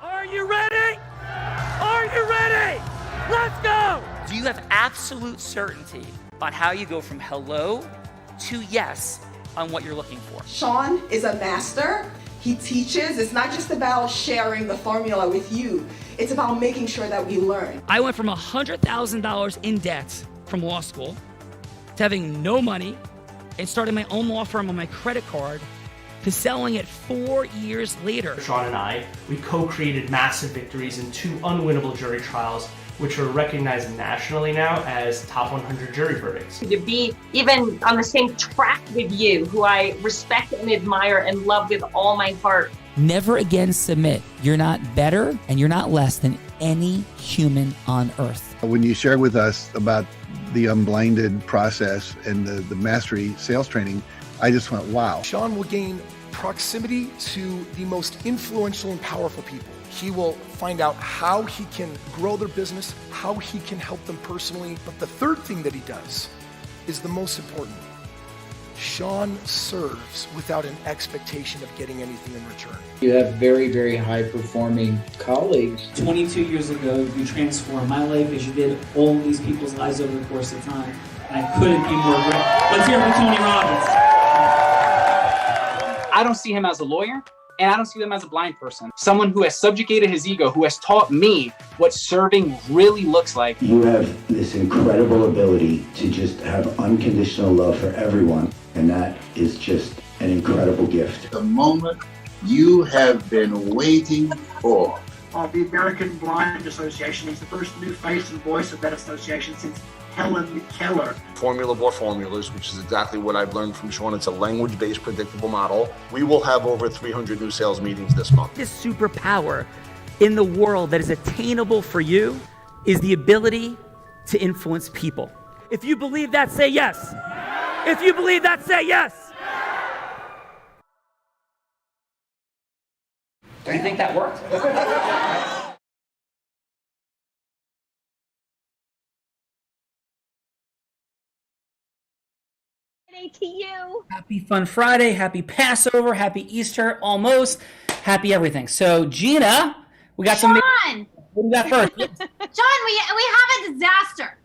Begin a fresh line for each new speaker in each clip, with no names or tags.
Are you ready? Are you ready? Let's go! Do you have absolute certainty about how you go from hello to yes on what you're looking for?
Sean is a master. He teaches. It's not just about sharing the formula with you. It's about making sure that we learn.
I went from $100,000 in debt from law school to having no money and starting my own law firm on my credit card to selling it 4 years later.
Sean and I, we co-created massive victories in 2 unwinnable jury trials, which are recognized nationally now as top 100 jury verdicts.
To be even on the same track with you, who I respect and admire and love with all my heart.
Never again submit. You're not better and you're not less than any human on earth.
When you shared with us about the Unblinded process and the mastery sales training, I just went, wow.
Sean will gain proximity to the most influential and powerful people. He will find out how he can grow their business, how he can help them personally. But the third thing that he does is the most important. Sean serves without an expectation of getting anything in return.
You have very, very high-performing colleagues.
22 years ago, you transformed my life as you did all these people's lives over the course of time. And I couldn't be more grateful. Let's hear it for Tony Robbins.
I don't see him as a lawyer, and I don't see him as a blind person. Someone who has subjugated his ego, who has taught me what serving really looks like.
You have this incredible ability to just have unconditional love for everyone, and that is just an incredible gift.
The moment you have been waiting for.
The American Blind Association is the first new face and voice of that association since Helen Keller.
Formula for formulas, which is exactly what I've learned from Sean. It's a language-based predictable model. We will have over 300 new sales meetings this month.
This superpower in the world that is attainable for you is the ability to influence people. If you believe that, say yes. If you believe that, say yes.
Do you think that worked?
To you.
Happy Fun Friday, happy Passover, happy Easter, almost, happy everything. So Gina, we got
Sean.
What do you got first?
John, we have a disaster.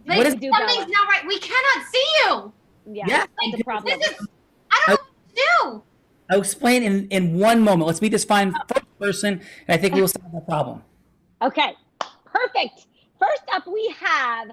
Like,
What is-
something's not right. We cannot see you.
Yeah.
Like, the problem. This is, I don't know what to do.
I'll explain in one moment. Let's meet this fine first person, and I think we will solve that problem.
Okay, perfect. First up, we have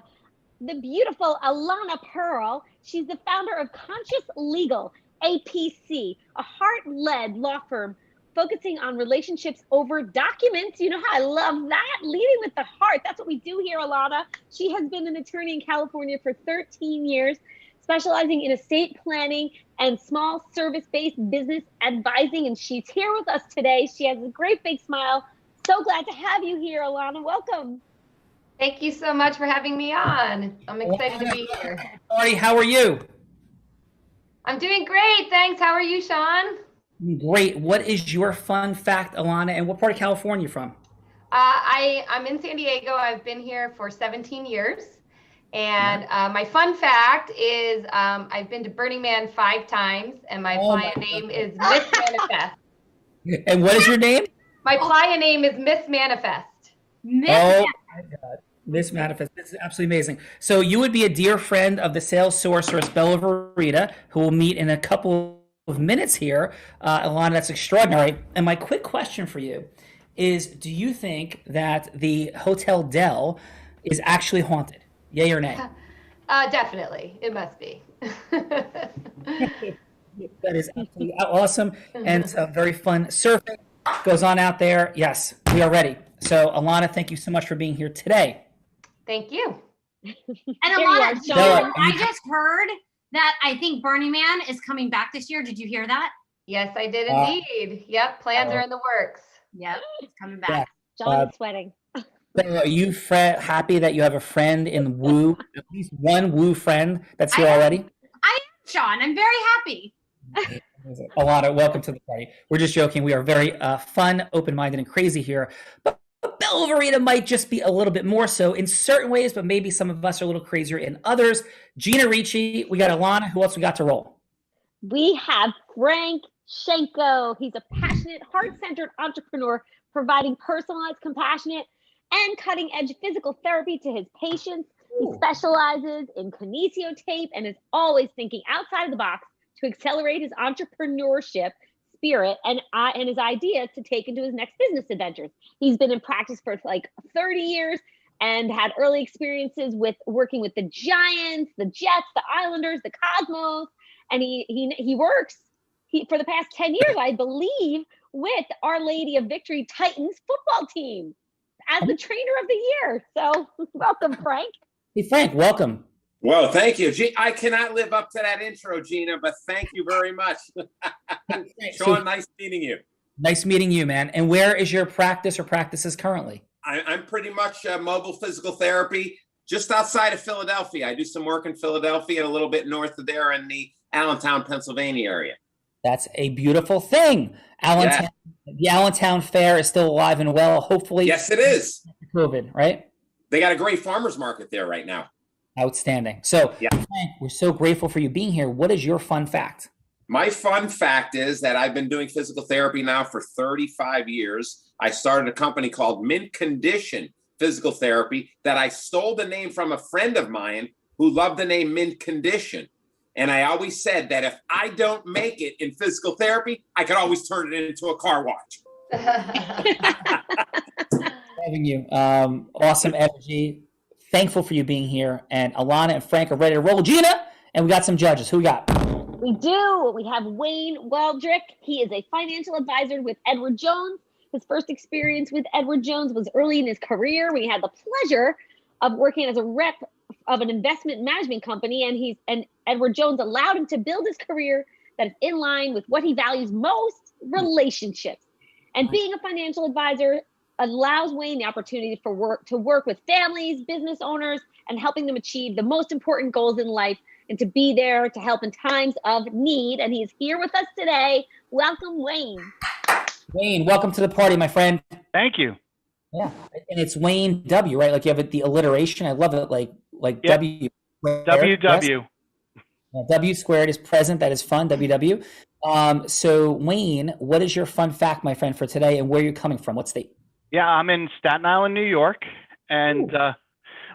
the beautiful Alana Pearl. She's the founder of Conscious Legal, APC, a heart-led law firm focusing on relationships over documents. You know how I love that? Leading with the heart. That's what we do here, Alana. She has been an attorney in California for 13 years, specializing in estate planning and small service-based business advising. And she's here with us today. She has a great big smile. So glad to have you here, Alana. Welcome.
Thank you so much for having me on. I'm excited to be here.
Marty, how are you?
I'm doing great, thanks. How are you, Sean?
Great. What is your fun fact, Alana, and what part of California are you from?
I'm in San Diego. I've been here for 17 years. And my fun fact is I've been to Burning Man 5 times, and my playa name is Miss Manifest.
And what is your name?
My playa name is Miss Manifest.
Oh my God. Miss Manifest. This is absolutely amazing. So you would be a dear friend of the sales sorceress, Bella Verita, who will meet in a couple of minutes here. Alana, that's extraordinary. And my quick question for you is, do you think that the Hotel Del is actually haunted? Yay or nay?
Definitely. It must be.
That is absolutely awesome. And it's very fun. Surfing goes on out there. Yes, we are ready. So, Alana, thank you so much for being here today.
Thank you.
And Alana,
Bella,
I just heard that I think Burning Man is coming back this year. Did you hear that?
Yes, I did indeed. Yep, plans are in the works.
Yep, it's coming back.
Yeah.
John is sweating.
Bella, are you happy that you have a friend in Woo, at least one Woo friend that's here already?
I am, Sean. I'm very happy.
Alana, welcome to the party. We're just joking. We are very fun, open-minded, and crazy here. But Bella Verita might just be a little bit more so in certain ways, but maybe some of us are a little crazier in others. Gina Ricci, we got Alana. Who else we got to roll?
We have Frank Shenko. He's a passionate, heart-centered entrepreneur providing personalized, compassionate, and cutting-edge physical therapy to his patients. He specializes in kinesiotape and is always thinking outside of the box to accelerate his entrepreneurship spirit and his ideas to take into his next business adventures. He's been in practice for like 30 years and had early experiences with working with the Giants, the Jets, the Islanders, the Cosmos, and he works for the past 10 years, I believe, with Our Lady of Victory Titans football team as the trainer of the year. So welcome, Frank.
Hey, Frank, welcome.
Well, thank you. I cannot live up to that intro, Gina, but thank you very much. Sean, nice meeting you.
Nice meeting you, man. And where is your practice or practices currently?
I'm pretty much mobile physical therapy just outside of Philadelphia. I do some work in Philadelphia and a little bit north of there in the Allentown, Pennsylvania area.
That's a beautiful thing. Allentown, The Allentown Fair is still alive and well, hopefully.
Yes, it is.
COVID, right?
They got a great farmer's market there right now.
Outstanding. So, Frank, we're so grateful for you being here. What is your fun fact?
My fun fact is that I've been doing physical therapy now for 35 years. I started a company called Mint Condition Physical Therapy that I stole the name from a friend of mine who loved the name Mint Condition. And I always said that if I don't make it in physical therapy, I could always turn it into a car wash.
Having you. Awesome energy. Thankful for you being here. And Alana and Frank are ready to roll. Gina, and we got some judges. Who we got?
We do. We have Wayne Weldrick. He is a financial advisor with Edward Jones. His first experience with Edward Jones was early in his career when he had the pleasure of working as a rep of an investment management company, and Edward Jones allowed him to build his career that is in line with what he values most, relationships. And being a financial advisor allows Wayne the opportunity to work with families, business owners, and helping them achieve the most important goals in life and to be there to help in times of need. And he's here with us today. Welcome, Wayne.
Wayne, welcome to the party, my friend.
Thank you.
Yeah, and it's Wayne W, right? Like you have the alliteration. I love it. Like
Yep.
W.
WW.
Yes. W squared is present. That is fun. WW. So Wayne, what is your fun fact, my friend, for today, and where you're coming from? What state?
Yeah, I'm in Staten Island, New York, and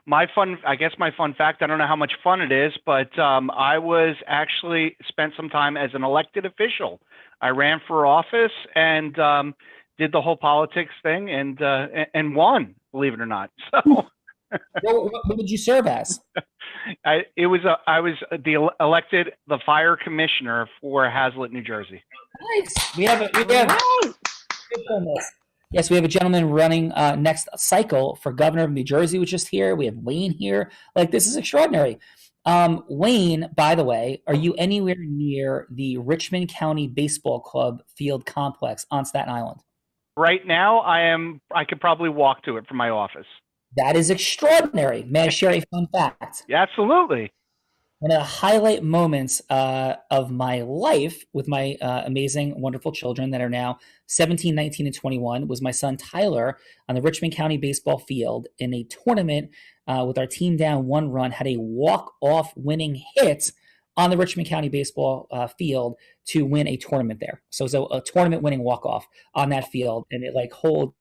my fun fact, I don't know how much fun it is, but I was actually spent some time as an elected official. I ran for office and did the whole politics thing and won, believe it or not. So
what did you serve as?
I was elected the fire commissioner for Hazlet, New Jersey.
Nice. We have Yes, we have a gentleman running next cycle for governor of New Jersey, which is here. We have Wayne here. Like, this is extraordinary. Wayne, by the way, are you anywhere near the Richmond County Baseball Club field complex on Staten Island?
Right now, I could probably walk to it from my office.
That is extraordinary. May I share a fun fact?
Yeah, absolutely.
One of the highlight moments of my life with my amazing, wonderful children that are now 17, 19, and 21 was my son Tyler on the Richmond County baseball field in a tournament with our team down 1 run, had a walk-off winning hit on the Richmond County baseball field to win a tournament there. So it was a tournament winning walk-off on that field, and it like holds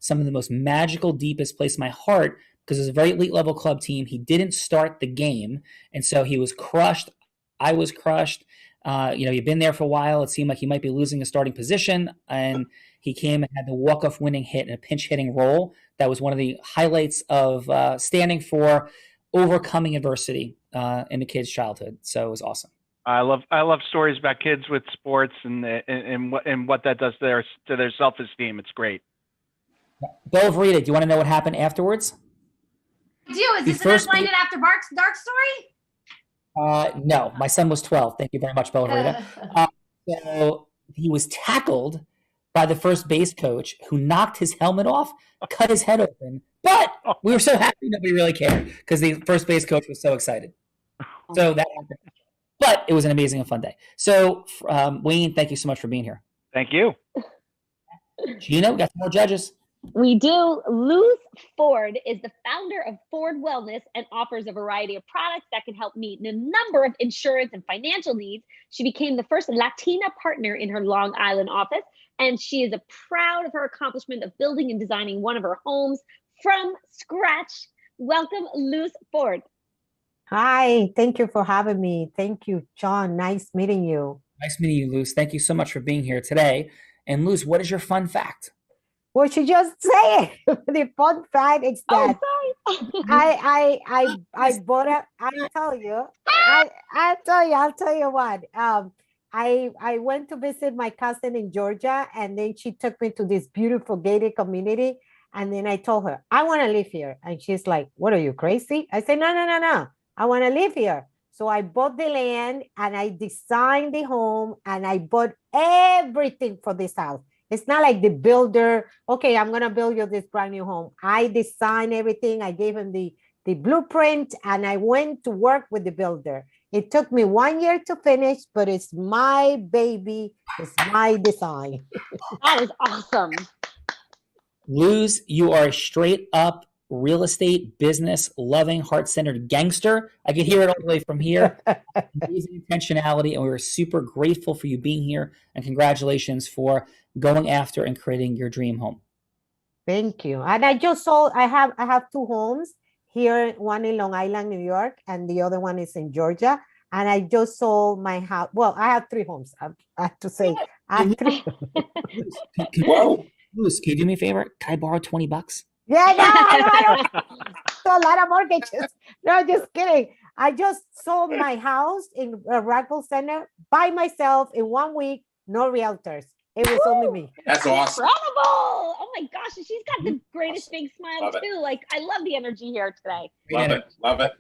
some of the most magical, deepest place in my heart because it was a very elite level club team. He didn't start the game, and so he was crushed. I was crushed. You've been there for a while. It seemed like he might be losing a starting position, and he came and had the walk-off winning hit in a pinch hitting role. That was one of the highlights of standing for overcoming adversity in the kid's childhood. So it was awesome.
I love stories about kids with sports and what that does to their self-esteem. It's great.
Bill Verita, do you want to know what happened afterwards?
Is this an Unblinded After Dark story?
No, my son was 12. Thank you very much, Bella Verita. So he was tackled by the first base coach who knocked his helmet off, cut his head open. But we were so happy nobody really cared because the first base coach was so excited. So that happened. But it was an amazing and fun day. So Wayne, thank you so much for being here.
Thank you.
Gina, we got some more judges.
We do. Luz Ford is the founder of Ford Wellness and offers a variety of products that can help meet a number of insurance and financial needs. She became the first Latina partner in her Long Island office, and she is proud of her accomplishment of building and designing one of her homes from scratch. Welcome, Luz Ford.
Hi, thank you for having me. Thank you, John. Nice meeting you.
Nice meeting you, Luz. Thank you so much for being here today. And Luz, what is your fun fact?
Well, she just say it. The fun fact is that I bought a. I'll tell you what. I went to visit my cousin in Georgia, and then she took me to this beautiful gated community. And then I told her, I want to live here. And she's like, what are you, crazy? I said, no. I want to live here. So I bought the land and I designed the home and I bought everything for this house. It's not like the builder, okay, I'm going to build you this brand new home. I designed everything. I gave him the blueprint and I went to work with the builder. It took me 1 year to finish, but it's my baby. It's my design.
That is awesome.
Luz, you are a straight up real estate, business, loving, heart-centered gangster. I can hear it all the way from here. Amazing intentionality, and we are super grateful for you being here. And congratulations for going after and creating your dream home.
Thank you. And I just sold. I have two homes here. One in Long Island, New York, and the other one is in Georgia. And I just sold my house. Well, I have three homes. I have to say, I have three.
Whoa, Luz, can you do me a favor? Can I borrow $20?
Yeah, no, I don't. A lot of mortgages. No, just kidding. I just sold my house in Rockwell Center by myself in 1 week. No realtors. It was only me.
That's awesome.
Incredible. Oh my gosh. And she's got the greatest big smile
Love it.
too. Like, I love the energy here today.
Love it.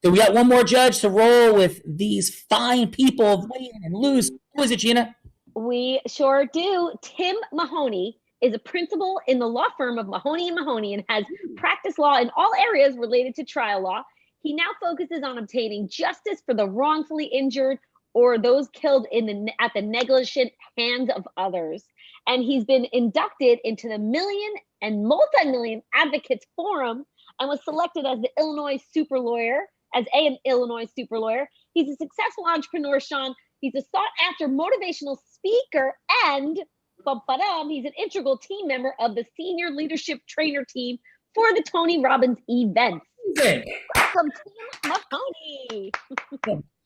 So we got one more judge to roll with these fine people weighing and Luz. Who is it, Gina?
We sure do. Tim Mahoney is a principal in the law firm of Mahoney & Mahoney and has practiced law in all areas related to trial law. He now focuses on obtaining justice for the wrongfully injured or those killed at the negligent hands of others. And he's been inducted into the Million and Multi-Million Advocates Forum and was selected as the Illinois super lawyer, as an Illinois super lawyer. He's a successful entrepreneur, Sean. He's a sought-after motivational speaker and he's an integral team member of the senior leadership trainer team for the Tony Robbins event. Welcome, Tim Mahoney.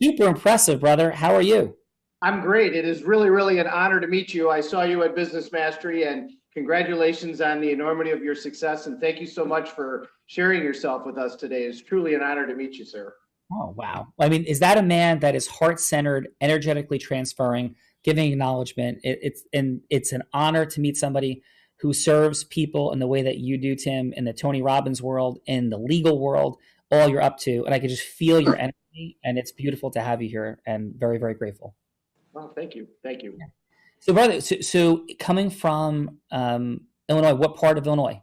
Super impressive, brother. How are you?
I'm great. It is really an honor to meet you. I saw you at Business Mastery, and congratulations on the enormity of your success. And thank you so much for sharing yourself with us today. It's truly an honor to meet you, sir.
Oh, wow. I mean, is that a man that is heart-centered, energetically transferring, giving acknowledgement? It's an honor to meet somebody who serves people in the way that you do, Tim, in the Tony Robbins world, in the legal world, all you're up to. And I can just feel your energy, and it's beautiful to have you here, and very, very grateful.
Well, thank you. Thank you.
So, brother, so coming from Illinois, what part of Illinois?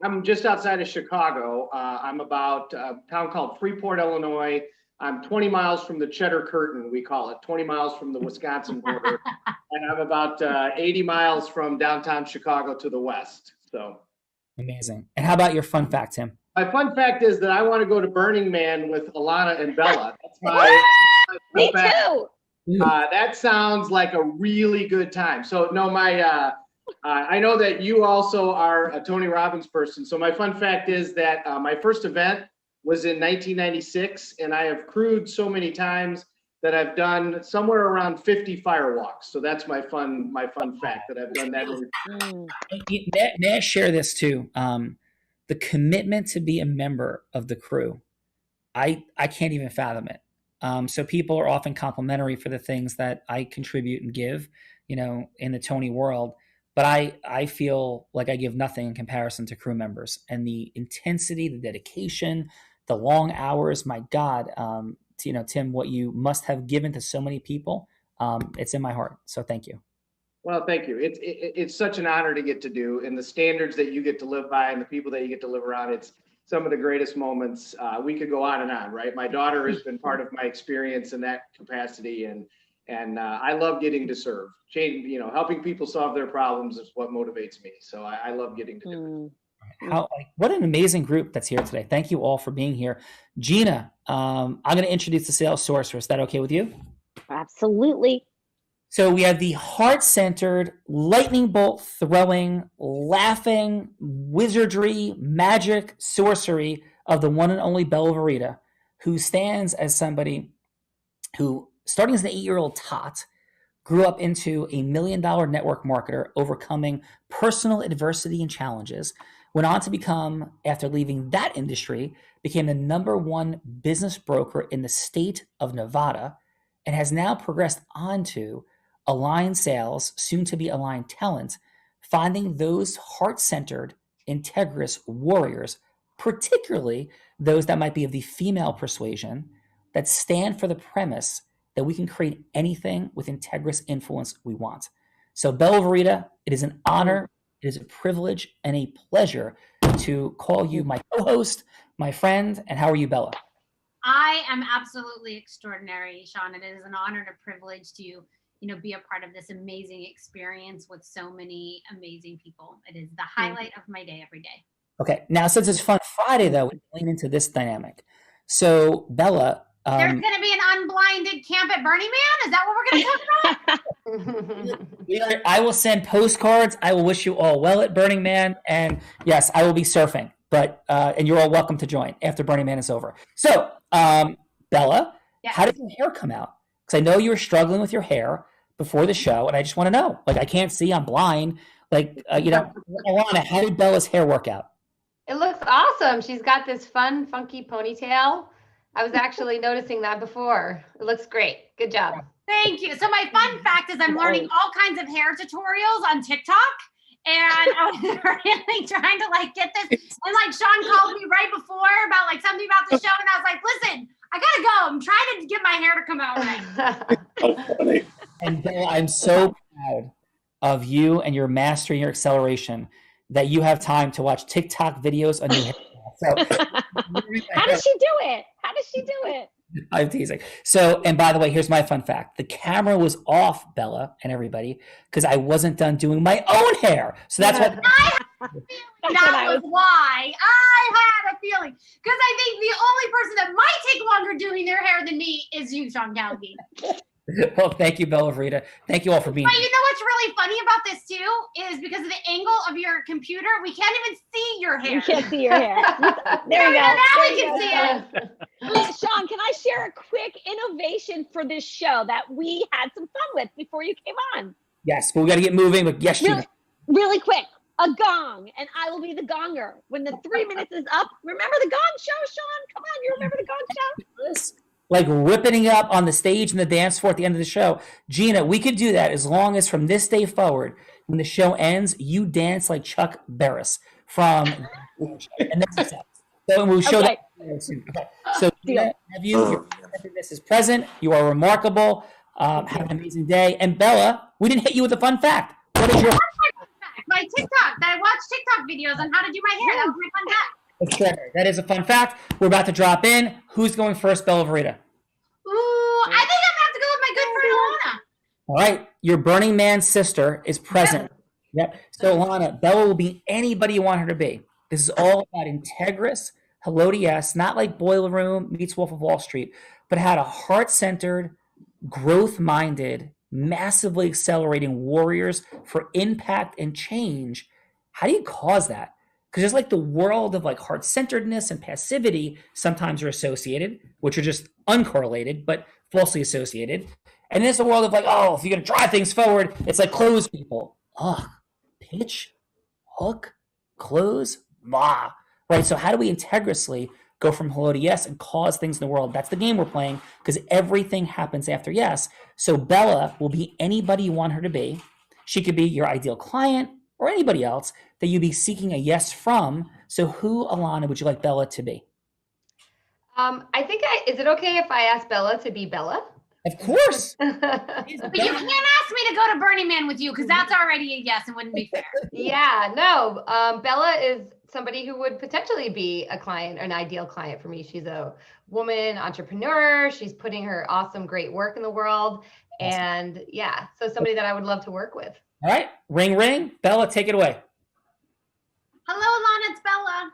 I'm just outside of Chicago. I'm about a town called Freeport, Illinois. I'm 20 miles from the Cheddar Curtain, we call it, 20 miles from the Wisconsin border. And I'm about 80 miles from downtown Chicago to the west. So
amazing. And how about your fun fact, Tim?
My fun fact is that I want to go to Burning Man with Alana and Bella. That's my
Me too.
That sounds like a really good time. So no, I know that you also are a Tony Robbins person. So my fun fact is that my first event was in 1996, and I have crewed so many times that I've done somewhere around 50 firewalks. So that's my fun fact that I've done that.
May I share this too? The commitment to be a member of the crew, I can't even fathom it. So people are often complimentary for the things that I contribute and give, in the Tony world. But I feel like I give nothing in comparison to crew members, and the intensity, the dedication, the long hours. My God, Tim, what you must have given to so many people, it's in my heart. So thank you.
Well, thank you. It's such an honor to get to do, and the standards that you get to live by and the people that you get to live around. It's some of the greatest moments. We could go on and on, right? My daughter has been part of my experience in that capacity, and I love getting to serve. Helping people solve their problems is what motivates me. So I love getting to do it.
What an amazing group that's here today. Thank you all for being here. Gina, I'm going to introduce the sales sorcerer. Is that okay with you?
Absolutely.
So we have the heart-centered, lightning bolt throwing, laughing, wizardry, magic, sorcery of the one and only Bella Verita, who stands as somebody who, starting as an 8-year-old tot, grew up into a $1 million network marketer, overcoming personal adversity and challenges, went on to become, after leaving that industry, became the #1 business broker in the state of Nevada, and has now progressed on to Align Sales, soon to be Align Talent, finding those heart-centered, integrous warriors, particularly those that might be of the female persuasion, that stand for the premise that we can create anything with integrous influence we want. So Bella Verita, it is an honor, it is a privilege, and a pleasure to call you my co-host, my friend. And how are you, Bella?
I am absolutely extraordinary, Sean. It is an honor and a privilege to, be a part of this amazing experience with so many amazing people. It is the highlight of my day every day.
Okay. Now, since it's Fun Friday, though, we lean into this dynamic. So, Bella,
there's going to be an unblinded camp at Burning Man. Is that what we're going to talk about?
I will send postcards. I will wish you all well at Burning Man. And yes, I will be surfing, but and you're all welcome to join after Burning Man is over. So, Bella, how did your hair come out? Because I know you were struggling with your hair before the show, and I just want to know. Like, I can't see. I'm blind. Like, Alana, how did Bella's hair work out?
It looks awesome. She's got this fun, funky ponytail. I was actually noticing that before. It looks great. Good job.
Thank you. So my fun fact is I'm learning all kinds of hair tutorials on TikTok. And I was really trying to get this. And Sean called me right before about something about the show. And I was like, listen, I gotta go. I'm trying to get my hair to come out right.
And Bella, I'm so proud of you and your mastery and your acceleration that you have time to watch TikTok videos on your hair. So,
how does she do it? How does she do it?
I'm teasing. So, and by the way, here's my fun fact. The camera was off, Bella and everybody, because I wasn't done doing my own hair. So that's what.
That was why I had a feeling. Because I think the only person that might take longer doing their hair than me is you, Sean Galgi.
Well, thank you, Bella Verita. Thank you all for being
here.
But
you know what's really funny about this too is because of the angle of your computer, we can't even see your hair.
You can't see your hair. There you go.
Now
there
we can see it.
Sean, can I share a quick innovation for this show that we had some fun with before you came on?
Yes, but we got to get moving. But yes,
really quick. A gong, and I will be the gonger. When the 3 minutes is up, remember the gong show, Sean? Come on, you remember the gong show?
Like ripping it up on the stage and the dance floor at the end of the show. Gina, we could do that as long as from this day forward, when the show ends, you dance like Chuck Barris from and that's it. So we'll show that soon. Okay. So Gina, have you this is present. You are remarkable. Have an amazing day. And Bella, we didn't hit you with a fun fact. What is your
my TikTok? I watch TikTok videos on how to do my hair. That was my fun fact.
That is a fun fact. We're about to drop in. Who's going first, Bella Verita?
Ooh, I think I'm going to have to go with my good friend Alana.
All right. Your Burning Man sister is present. Yep. So, Alana, Bella will be anybody you want her to be. This is all about integrous, hello to yes, not like Boiler Room meets Wolf of Wall Street, but had a heart-centered, growth-minded, massively accelerating warriors for impact and change. How do you cause that? Because just like the world of heart-centeredness and passivity sometimes are associated, which are just uncorrelated, but falsely associated. And there's the world of if you're going to drive things forward, it's like close people. Pitch, hook, close, right? So how do we integrously go from hello to yes and cause things in the world? That's the game we're playing because everything happens after yes. So Bella will be anybody you want her to be. She could be your ideal client or anybody else that you'd be seeking a yes from. So who, Alana, would you like Bella to be?
I think is it okay if I ask Bella to be Bella?
Of course.
But you can't ask me to go to Burning Man with you because that's already a yes and wouldn't be fair.
Yeah, no. Bella is somebody who would potentially be a client, an ideal client for me. She's a woman entrepreneur. She's putting her awesome, great work in the world. And yeah, so somebody that I would love to work with.
All right. Ring, ring. Bella, take it away.
Hello, Alana. It's Bella.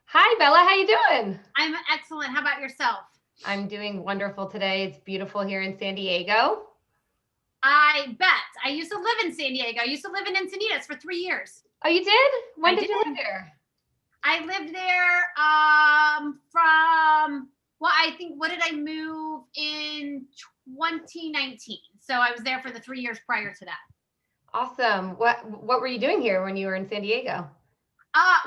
Hi, Bella. How you doing?
I'm excellent. How about yourself?
I'm doing wonderful today. It's beautiful here in San Diego.
I bet. I used to live in San Diego. I used to live in Encinitas for 3 years.
Oh, you did? When
I
did you live there?
I lived there I think, what did I move in 2019? So I was there for the 3 years prior to that.
Awesome. What were you doing here when you were in San Diego?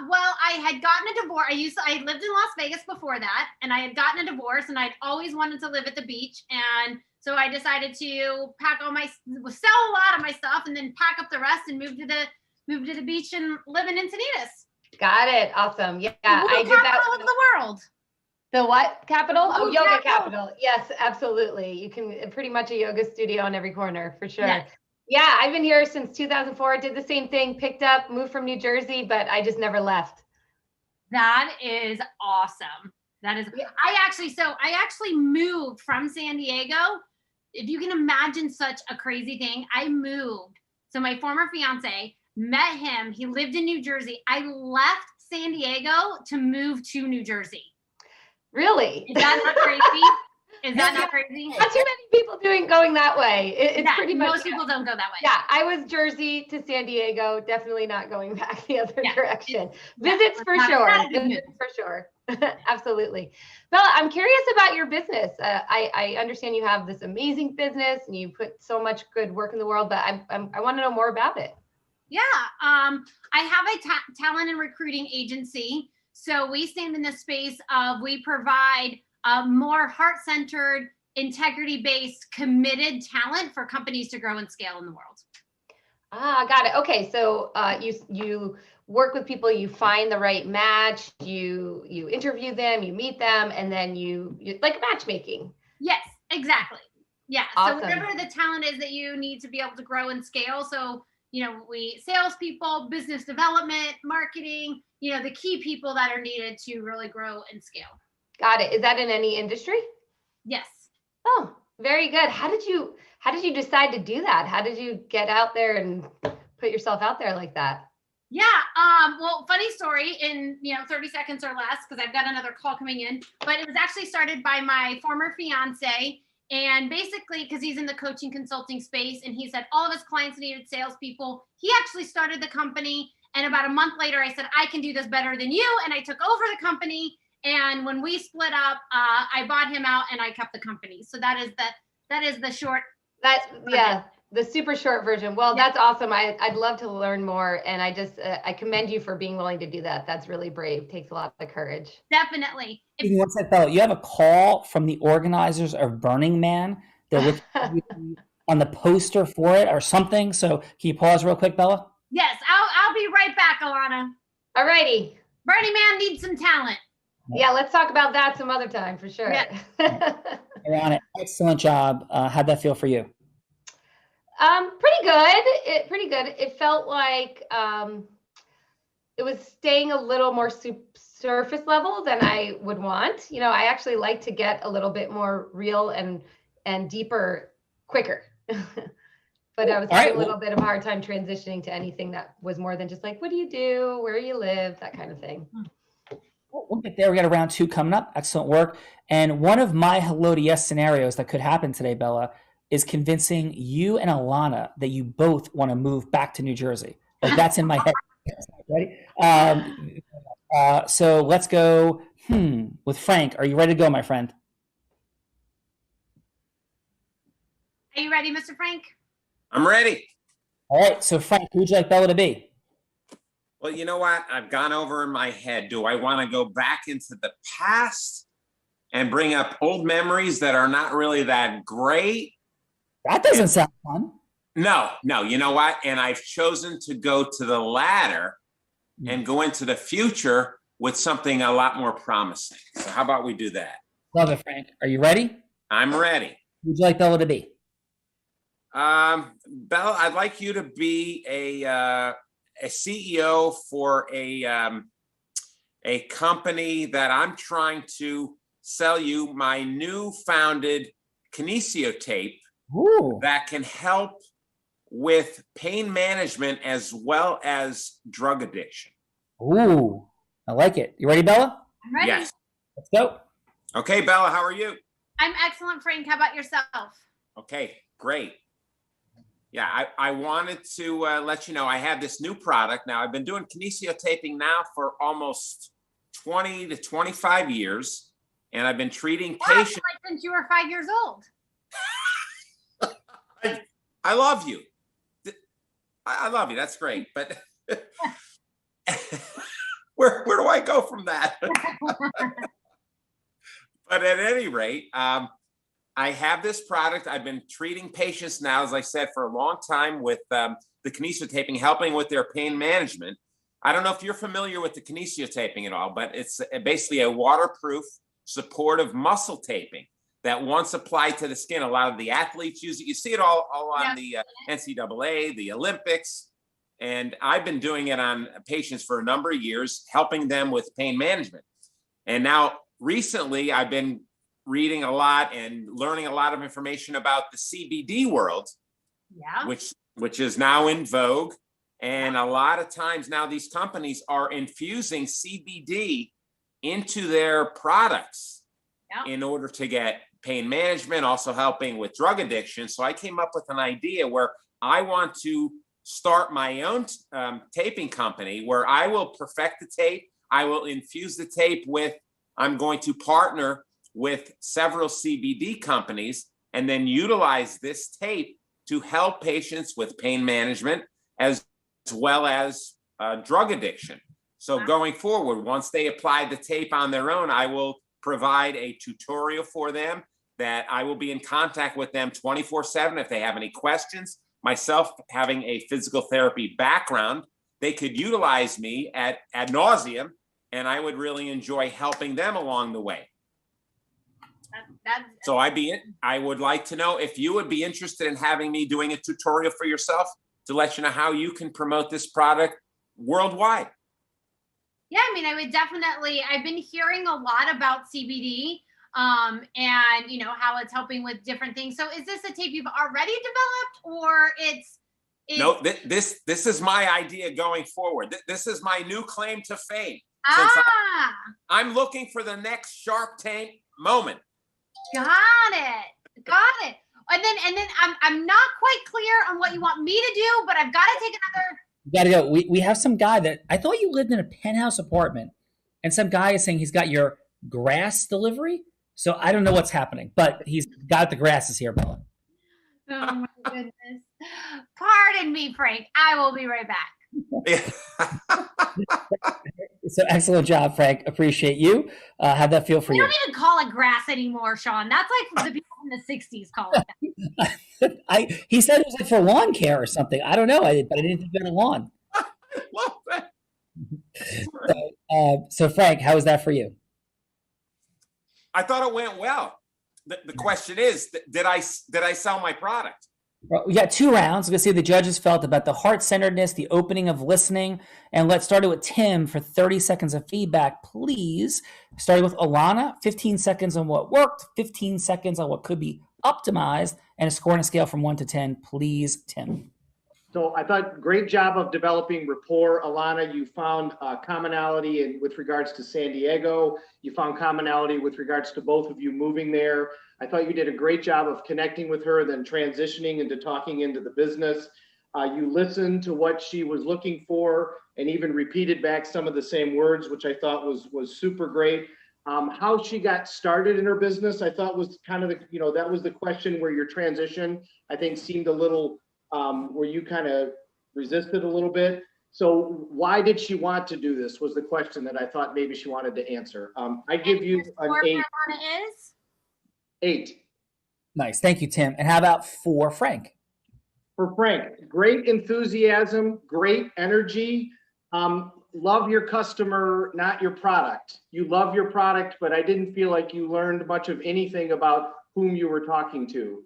Well, I had gotten a divorce. I lived in Las Vegas before that, and I had gotten a divorce, and I'd always wanted to live at the beach. And so I decided to sell a lot of my stuff and then pack up the rest and move to the beach and live in Encinitas.
Got it. Awesome. Yeah,
I did that. Capital of the world.
The what capital? Oh, yoga
capital.
capital. Yes, absolutely. You can pretty much a yoga studio on every corner for sure.
Yes.
Yeah, I've been here since 2004. Did the same thing, picked up, moved from New Jersey, but I just never left.
That is awesome. That is, yeah. I actually moved from San Diego. If you can imagine such a crazy thing, I moved. So my former fiance, met him. He lived in New Jersey. I left San Diego to move to New Jersey.
Really?
Is that not crazy? Is that not crazy?
Not too many people going that way. It's pretty much
most people don't go that way.
Yeah, I was Jersey to San Diego. Definitely not going back the other direction. Visits for sure. Visits for sure. Absolutely. Bella, I'm curious about your business. I understand you have this amazing business and you put so much good work in the world, but I want to know more about it.
Yeah, I have a talent and recruiting agency. So we stand in the space of we provide more heart-centered, integrity-based, committed talent for companies to grow and scale in the world.
Got it. Okay, so you work with people, you find the right match, you interview them, you meet them, and then you like matchmaking.
Yes, exactly. Yeah.
Awesome.
So whatever the talent is that you need to be able to grow and scale. So we salespeople, business development, marketing, the key people that are needed to really grow and scale.
Got it. Is that in any industry?
Yes.
Oh, very good. How did you decide to do that? How did you get out there and put yourself out there like that?
Yeah. Well, funny story in 30 seconds or less, because I've got another call coming in, but it was actually started by my former fiance. And basically, because he's in the coaching consulting space and he said all of his clients needed salespeople, he actually started the company. And about a month later, I said, I can do this better than you. And I took over the company. And when we split up, I bought him out and I kept the company. So that is the short.
The super short version. Well, That's awesome. I'd love to learn more. And I commend you for being willing to do that. That's really brave. Takes a lot of courage.
Definitely.
One sec, Bella, you have a call from the organizers of Burning Man. They're looking on the poster for it or something. So can you pause real quick, Bella?
Yes, I'll be right back, Alana.
All righty.
Burning Man needs some talent.
Yeah, let's talk about that some other time for sure.
Yeah. You're on it. Excellent job. How'd that feel for you?
Pretty good. Pretty good. It felt like it was staying a little more surface level than I would want. I actually like to get a little bit more real and deeper quicker. But I was having a little bit of a hard time transitioning to anything that was more than just like, what do you do? Where do you live? That kind of thing.
We'll get there. We got a round 2 coming up. Excellent work. And one of my hello to yes scenarios that could happen today, Bella, is convincing you and Alana that you both want to move back to New Jersey. Like that's in my head. Ready? So let's go with Frank. Are you ready to go, my friend?
Are you ready, Mr. Frank?
I'm ready.
All right. So Frank, who would you like Bella to be?
Well, you know what? I've gone over in my head. Do I want to go back into the past and bring up old memories that are not really that great?
That doesn't sound fun.
No. You know what? And I've chosen to go to the latter and go into the future with something a lot more promising. So how about we do that?
Love it, Frank. Are you ready?
I'm ready.
Who would you like Bella to be?
Bella, I'd like you to be a CEO for a company that I'm trying to sell you my new founded kinesiotape that can help with pain management as well as drug addiction.
Ooh, I like it. You ready, Bella?
I'm ready.
Yes.
Let's go.
Okay, Bella, how are you?
I'm excellent, Frank. How about yourself?
Okay, great. Yeah, I wanted to let you know I have this new product. Now, I've been doing kinesiotaping now for almost 20 to 25 years, and I've been treating patients.
Like since you were 5 years old.
I love you. I love you. That's great. But where do I go from that? But at any rate, I have this product. I've been treating patients now, as I said, for a long time with the kinesiotaping, helping with their pain management. I don't know if you're familiar with the kinesiotaping at all, but it's basically a waterproof, supportive muscle taping that once applied to the skin, a lot of the athletes use it. You see it all on the NCAA, the Olympics. And I've been doing it on patients for a number of years, helping them with pain management. And now recently I've been reading a lot and learning a lot of information about the CBD world, which is now in vogue. And a lot of times now these companies are infusing CBD into their products in order to get pain management, also helping with drug addiction. So I came up with an idea where I want to start my own taping company where I will perfect the tape. I will infuse the tape with, I'm going to partner with several CBD companies and then utilize this tape to help patients with pain management as well as drug addiction. So going forward, once they apply the tape on their own, I will provide a tutorial for them that I will be in contact with them 24/7 if they have any questions. Myself having a physical therapy background, they could utilize me ad nauseum, and I would really enjoy helping them along the way. So I would like to know if you would be interested in having me doing a tutorial for yourself to let you know how you can promote this product worldwide.
Yeah, I mean, I would definitely, I've been hearing a lot about CBD and, you know, how it's helping with different things. So is this a tape you've already developed or it's
no, this is my idea going forward. This is my new claim to fame. I'm looking for the next Shark Tank moment.
Got it. And then I'm not quite clear on what you want me to do, but I've got to take another.
You gotta go. We have some guy that I thought you lived in a penthouse apartment, and some guy is saying he's got your grass delivery. So I don't know what's happening, but he's got the grasses here, Bella.
Oh my goodness. Pardon me, Frank. I will be right back.
So excellent job, Frank. Appreciate you. How'd that feel for
We
you?
don't even call it grass anymore, Sean. That's like the people in the 60s call it that.
He said it was like for lawn care or something. I don't know. But I didn't think it was lawn.
I love that.
So Frank, how was that for you?
I thought it went well. The question is, did I sell my product?
Well, we got 2 rounds. We're going to see how the judges felt about the heart-centeredness, the opening of listening. And let's start it with Tim for 30 seconds of feedback, please. Starting with Alana, 15 seconds on what worked, 15 seconds on what could be optimized, and a score on a scale from 1 to 10. Please, Tim.
So I thought great job of developing rapport. Alana, you found commonality with regards to San Diego. You found commonality with regards to both of you moving there. I thought you did a great job of connecting with her, then transitioning into talking into the business. You listened to what she was looking for and even repeated back some of the same words, which I thought was super great. How she got started in her business, I thought was kind of that was the question where your transition, I think, seemed a little where you kind of resisted a little bit. So why did she want to do this was the question that I thought maybe she wanted to answer. I give you an 8.
Is
8.
Nice. Thank you, Tim. And how about for Frank?
For Frank, great enthusiasm, great energy. Love your customer, not your product. You love your product, but I didn't feel like you learned much of anything about whom you were talking to.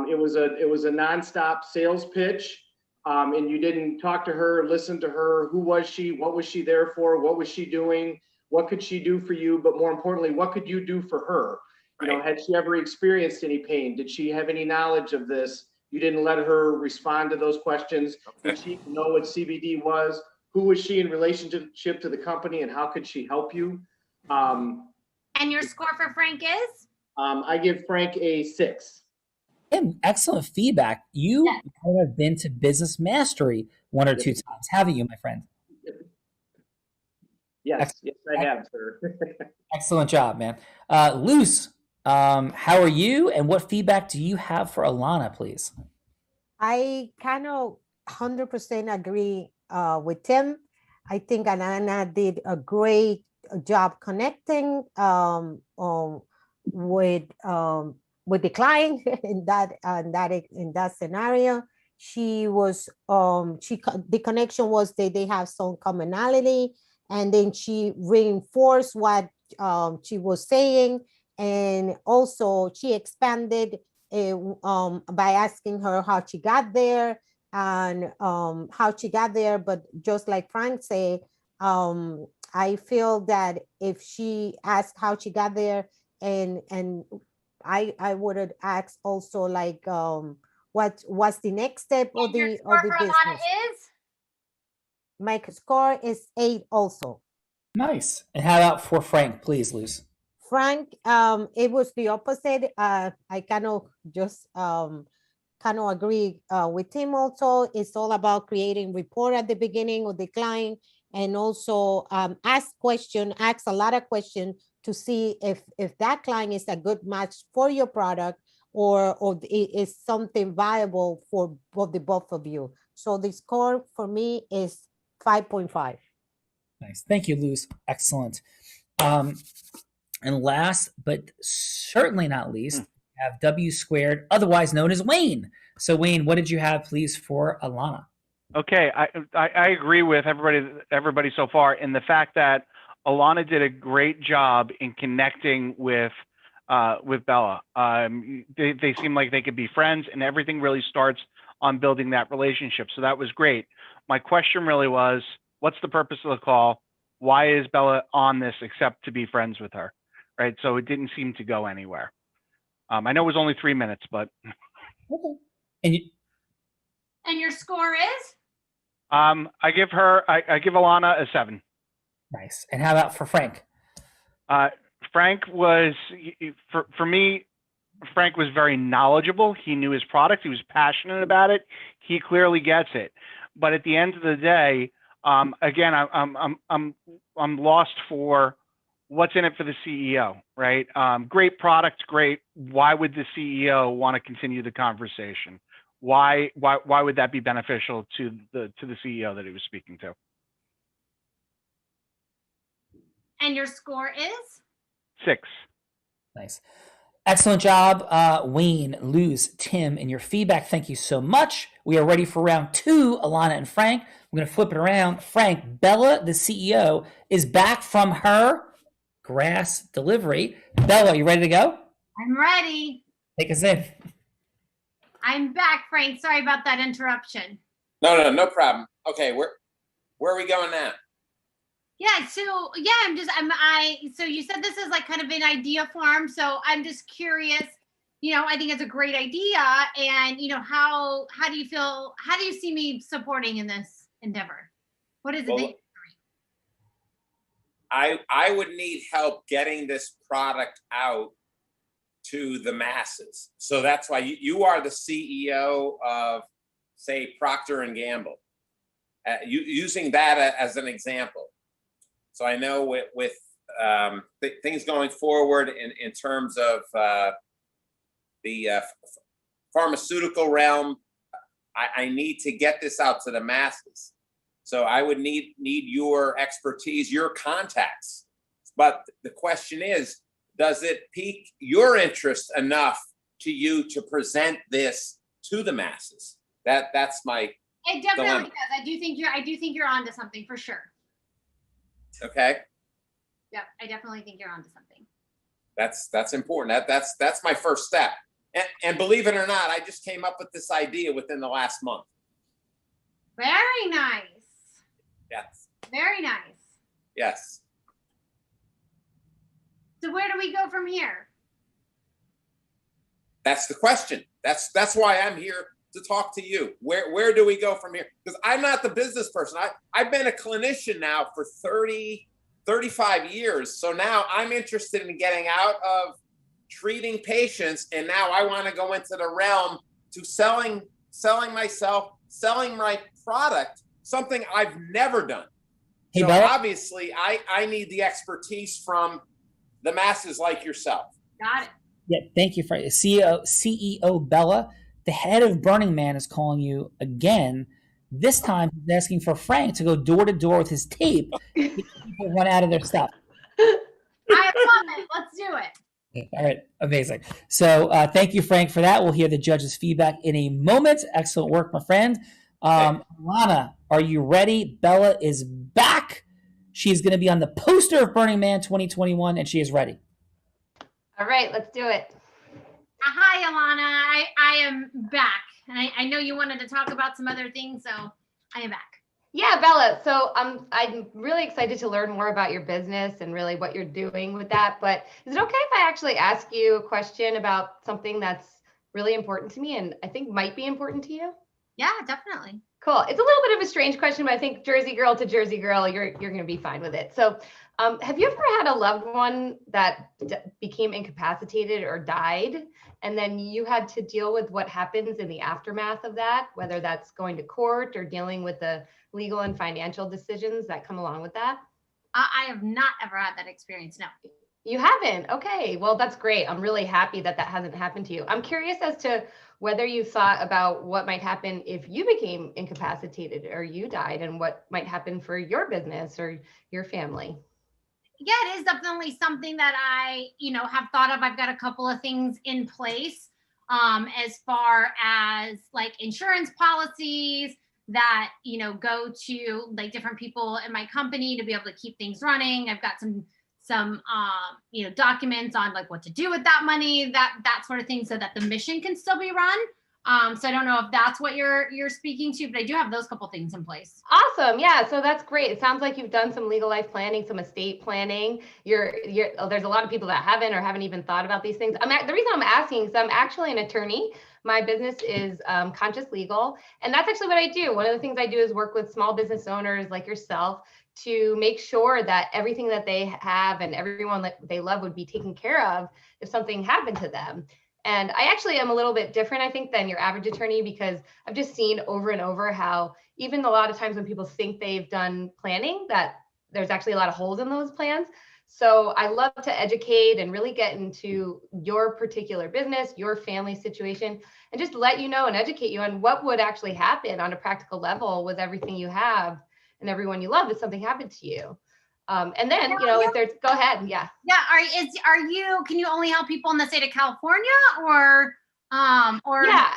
It was a nonstop sales pitch, and you didn't talk to her, listen to her. Who was she? What was she there for? What was she doing? What could she do for you? But more importantly, what could you do for her? You know, had she ever experienced any pain? Did she have any knowledge of this? You didn't let her respond to those questions. Did she know what CBD was? who was she in relationship to the company and how could she help you?
And your score for Frank is?
I give Frank a 6.
And excellent feedback. You might have been to Business Mastery 1 or 2 times, haven't you, my friend?
Yes, yes, I have, sir.
Excellent job, man. Luce, how are you, and what feedback do you have for Alana, please?
I kind of 100% agree with Tim. I think Alana did a great job connecting with the client in that scenario. She was the connection was that they have some commonality, and then she reinforced what she was saying, and also she expanded by asking her how she got there and how she got there. But just like Frank said, I feel that if she asked how she got there, and I would have asked also like what's the next step of the business. My score is 8 also.
Nice. And how about for Frank, please, Luce?
Frank, it was the opposite. I kind of just kind of agree with him also. It's all about creating rapport at the beginning of the client, and also ask a lot of questions to see if that client is a good match for your product, or it is something viable for the both of you. So the score for me is 5.5.
Nice. Thank you, Luce. Excellent. And last, but certainly not least, we have W squared, otherwise known as Wayne. So Wayne, what did you have, please, for Alana?
Okay, I agree with everybody so far in the fact that Alana did a great job in connecting with Bella. They seem like they could be friends, and everything really starts on building that relationship. So that was great. My question really was, what's the purpose of the call? Why is Bella on this except to be friends with her? Right. So it didn't seem to go anywhere. I know it was only 3 minutes, but.
Okay.
And your score is?
I give Alana a 7.
Nice. And how about for Frank?
Frank was, for me, Frank was very knowledgeable. He knew his product. He was passionate about it. He clearly gets it. But at the end of the day, again, I'm lost for what's in it for the CEO, right? Great product, great. Why would the CEO want to continue the conversation? Why would that be beneficial to the CEO that he was speaking to?
And your score is?
6.
Nice. Excellent job, Wayne, Luz, Tim, and your feedback. Thank you so much. We are ready for round 2, Alana and Frank. We're going to flip it around. Frank, Bella, the CEO, is back from her grass delivery. Bella, are you ready to go?
I'm ready.
Take us in.
I'm back, Frank. Sorry about that interruption.
No problem. Okay, where are we going now?
Yeah, so so you said this is like kind of in idea form. So I'm just curious, I think it's a great idea. And, how do you feel, how do you see me supporting in this endeavor? What is it?
Well, I would need help getting this product out to the masses. So that's why you are the CEO of, say, Procter & Gamble, using that as an example. So I know with things going forward in terms of the pharmaceutical realm, I need to get this out to the masses. So I would need your expertise, your contacts. But the question is, does it pique your interest enough to you to present this to the masses? That's my
It definitely
dilemma.
does. I do think you're onto something for sure.
Okay,
Yep, I definitely think you're onto something.
that's important. That's my first step. And believe it or not, I just came up with this idea within the last month.
Very nice.
Yes.
Very nice.
Yes.
So where do we go from here?
That's the question. That's why I'm here to talk to you? Where do we go from here? Because I'm not the business person. I've been a clinician now for 35 years. So now I'm interested in getting out of treating patients. And now I want to go into the realm to selling myself, selling my product, something I've never done.
Hey,
so
Bella?
obviously I need the expertise from the masses like yourself.
Got it.
Yeah, thank you, Frank. CEO Bella, the head of Burning Man, is calling you again. This time, he's asking for Frank to go door to door with his tape to get people run out of their stuff.
I love it. Let's do it.
All right, amazing. So thank you, Frank, for that. We'll hear the judges' feedback in a moment. Excellent work, my friend. Lana, are you ready? Bella is back. She's going to be on the poster of Burning Man 2021, and she is ready.
All right, let's do it.
Hi, Alana. I am back. And I know you wanted to talk about some other things, so I am back.
Yeah, Bella. So I'm really excited to learn more about your business and really what you're doing with that. But is it okay if I actually ask you a question about something that's really important to me and I think might be important to you?
Yeah, definitely.
Cool. It's a little bit of a strange question, but I think Jersey girl to Jersey girl, you're going to be fine with it. So have you ever had a loved one that became incapacitated or died, and then you had to deal with what happens in the aftermath of that, whether that's going to court or dealing with the legal and financial decisions that come along with that?
I have not ever had that experience, no.
You haven't? Okay, well, that's great. I'm really happy that that hasn't happened to you. I'm curious as to whether you thought about what might happen if you became incapacitated or you died, and what might happen for your business or your family.
Yeah, it is definitely something that I, have thought of. I've got a couple of things in place as far as like insurance policies that, go to like different people in my company to be able to keep things running. I've got some documents on like what to do with that money, that sort of thing, so that the mission can still be run. So I don't know if that's what you're speaking to, but I do have those couple things in place.
Awesome. Yeah. So that's great. It sounds like you've done some legal life planning, some estate planning. There's a lot of people that haven't even thought about these things. The reason I'm asking is I'm actually an attorney. My business is Conscious Legal, and that's actually what I do. One of the things I do is work with small business owners like yourself to make sure that everything that they have and everyone that they love would be taken care of if something happened to them. And I actually am a little bit different, I think, than your average attorney, because I've just seen over and over how even a lot of times when people think they've done planning, that there's actually a lot of holes in those plans. So I love to educate and really get into your particular business, your family situation, and just let you know and educate you on what would actually happen on a practical level with everything you have and everyone you love if something happened to you. And then, if there's, go ahead. Yeah.
Yeah. Can you only help people in the state of California or?
Yeah,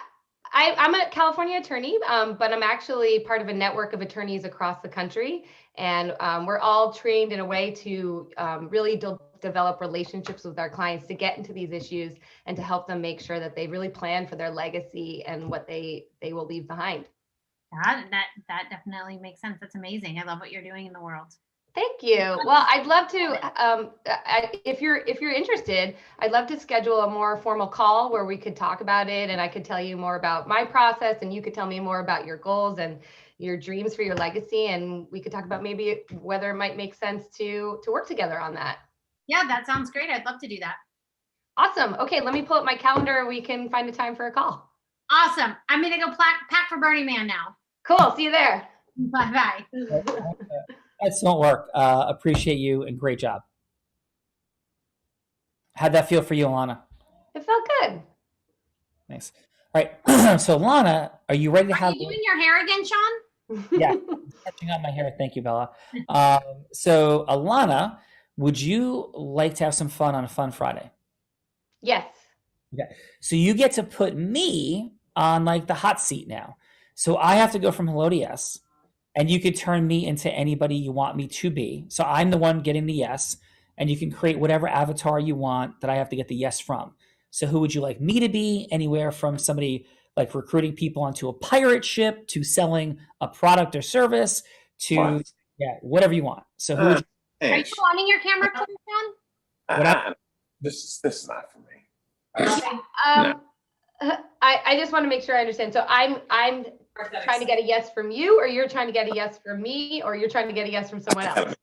I'm a California attorney, but I'm actually part of a network of attorneys across the country. And we're all trained in a way to really develop relationships with our clients to get into these issues and to help them make sure that they really plan for their legacy and what they will leave behind.
That definitely makes sense. That's amazing. I love what you're doing in the world.
Thank you. Well, I'd love to, if you're interested, I'd love to schedule a more formal call where we could talk about it, and I could tell you more about my process, and you could tell me more about your goals and your dreams for your legacy, and we could talk about maybe whether it might make sense to work together on that.
Yeah, that sounds great. I'd love to do that.
Awesome. Okay, let me pull up my calendar. We can find a time for a call.
Awesome. I'm gonna go pack for Burning Man now.
Cool. See you there.
Bye-bye.
Excellent work. Appreciate you and great job. How'd that feel for you, Alana?
It felt good.
Nice. All right. So, Alana, are you ready to have?
Are you doing your hair again, Sean?
Yeah, touching on my hair. Thank you, Bella. So, Alana, would you like to have some fun on a Fun Friday?
Yes.
Okay. So you get to put me on like the hot seat now. So I have to go from hello to yes. And you could turn me into anybody you want me to be. So I'm the one getting the yes. And you can create whatever avatar you want that I have to get the yes from. So who would you like me to be? Anywhere from somebody like recruiting people onto a pirate ship to selling a product or service to whatever you want. So who would you?
Are you wanting your camera, Sean?
This is not for me.
Okay. I just want to make sure I understand. So I'm trying to get a yes from you, or you're trying to get a yes from me, or you're trying to get a yes from someone else.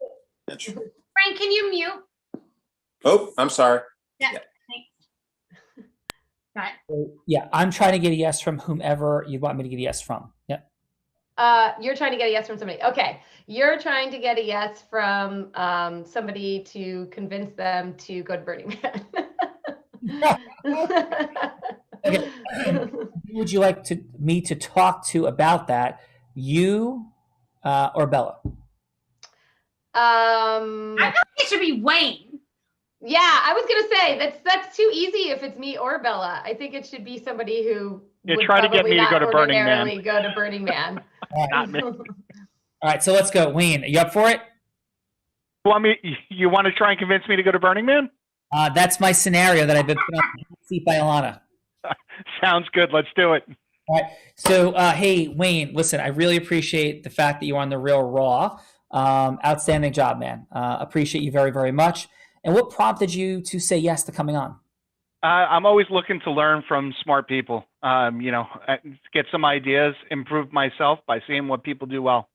Frank, can you mute?
Oh, I'm sorry.
Yeah. Thanks. Got it.
Yeah, I'm trying to get a yes from whomever you want me to get a yes from. Yeah.
You're trying to get a yes from somebody. Okay. You're trying to get a yes from somebody to convince them to go to Burning Man.
Okay. Who would you like me to talk to about that? You or Bella?
I feel like it should be Wayne.
Yeah, I was gonna say that's too easy if it's me or Bella. I think it should be somebody who would
try to get me to go to Burning Man.
Go to Burning Man.
Not me. All right, so let's go. Wayne, are you up for it?
You want to try and convince me to go to Burning Man?
That's my scenario that I've been put on the seat by Alana.
Sounds good. Let's do it.
All right. So, hey, Wayne, listen, I really appreciate the fact that you're on The Real Raw. Outstanding job, man. Appreciate you very, very much. And what prompted you to say yes to coming on?
I'm always looking to learn from smart people. Get some ideas, improve myself by seeing what people do well.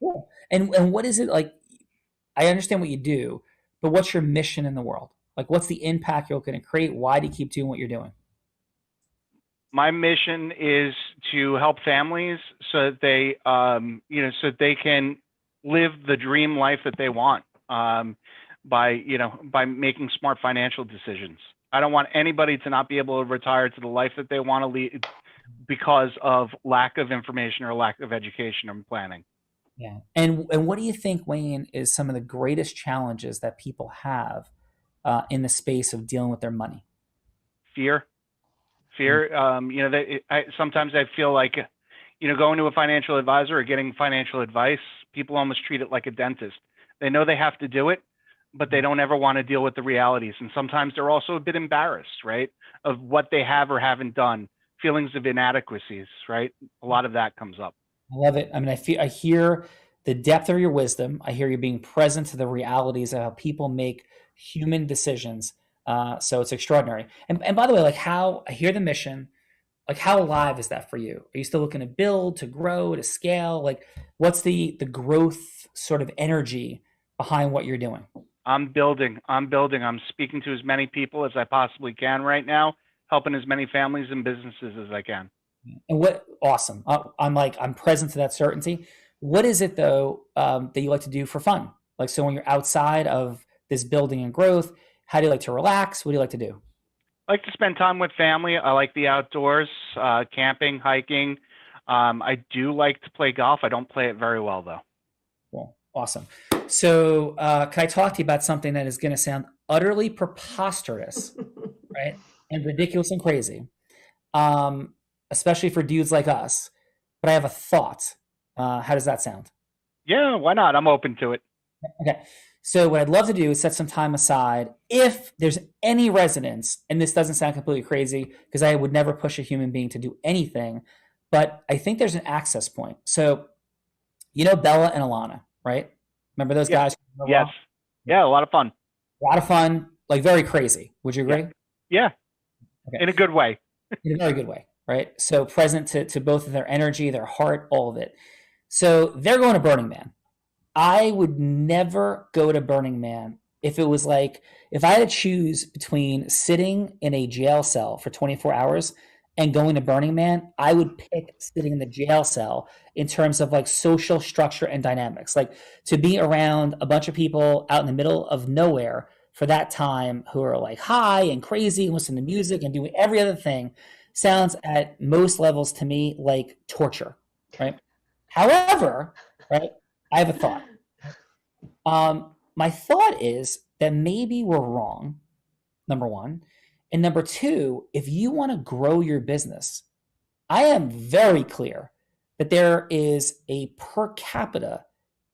Cool. And what is it like? I understand what you do, but what's your mission in the world? Like, what's the impact you're going to create? Why do you keep doing what you're doing?
My mission is to help families so that they, so they can live the dream life that they want by making smart financial decisions. I don't want anybody to not be able to retire to the life that they want to lead because of lack of information or lack of education and planning.
Yeah. And what do you think, Wayne, is some of the greatest challenges that people have in the space of dealing with their money?
Fear. Sometimes I feel like, going to a financial advisor or getting financial advice, people almost treat it like a dentist. They know they have to do it, but they don't ever want to deal with the realities. And sometimes they're also a bit embarrassed, right, of what they have or haven't done, feelings of inadequacies, right? A lot of that comes up.
I love it. I mean, I hear the depth of your wisdom. I hear you being present to the realities of how people make human decisions. So it's extraordinary. And by the way, like how I hear the mission, like how alive is that for you? Are you still looking to build, to grow, to scale? Like what's the growth sort of energy behind what you're doing?
I'm building. I'm speaking to as many people as I possibly can right now, helping as many families and businesses as I can.
And what awesome. I'm present to that certainty. What is it though that you like to do for fun? Like, so when you're outside of this building and growth, how do you like to relax? What do you like to do?
I like to spend time with family. I like the outdoors, camping, hiking. I do like to play golf. I don't play it very well though.
Cool. Awesome. So can I talk to you about something that is going to sound utterly preposterous, right? And ridiculous and crazy, especially for dudes like us. But I have a thought. How does that sound?
Yeah, why not? I'm open to it.
Okay. So what I'd love to do is set some time aside. If there's any resonance, and this doesn't sound completely crazy, because I would never push a human being to do anything, but I think there's an access point. So, Bella and Alana, right? Remember those guys?
Yes. Yeah, a lot of fun.
A lot of fun, like very crazy. Would you agree?
Yeah.
Okay.
In a good way.
In a very good way, right? So present to both of their energy, their heart, all of it. So they're going to Burning Man. I would never go to Burning Man if it was like, if I had to choose between sitting in a jail cell for 24 hours and going to Burning Man, I would pick sitting in the jail cell in terms of like social structure and dynamics. Like to be around a bunch of people out in the middle of nowhere for that time who are like high and crazy and listening to music and doing every other thing sounds at most levels to me like torture, right? However, right, I have a thought. My thought is that maybe we're wrong, number one. And number two, if you want to grow your business, I am very clear that there is a per capita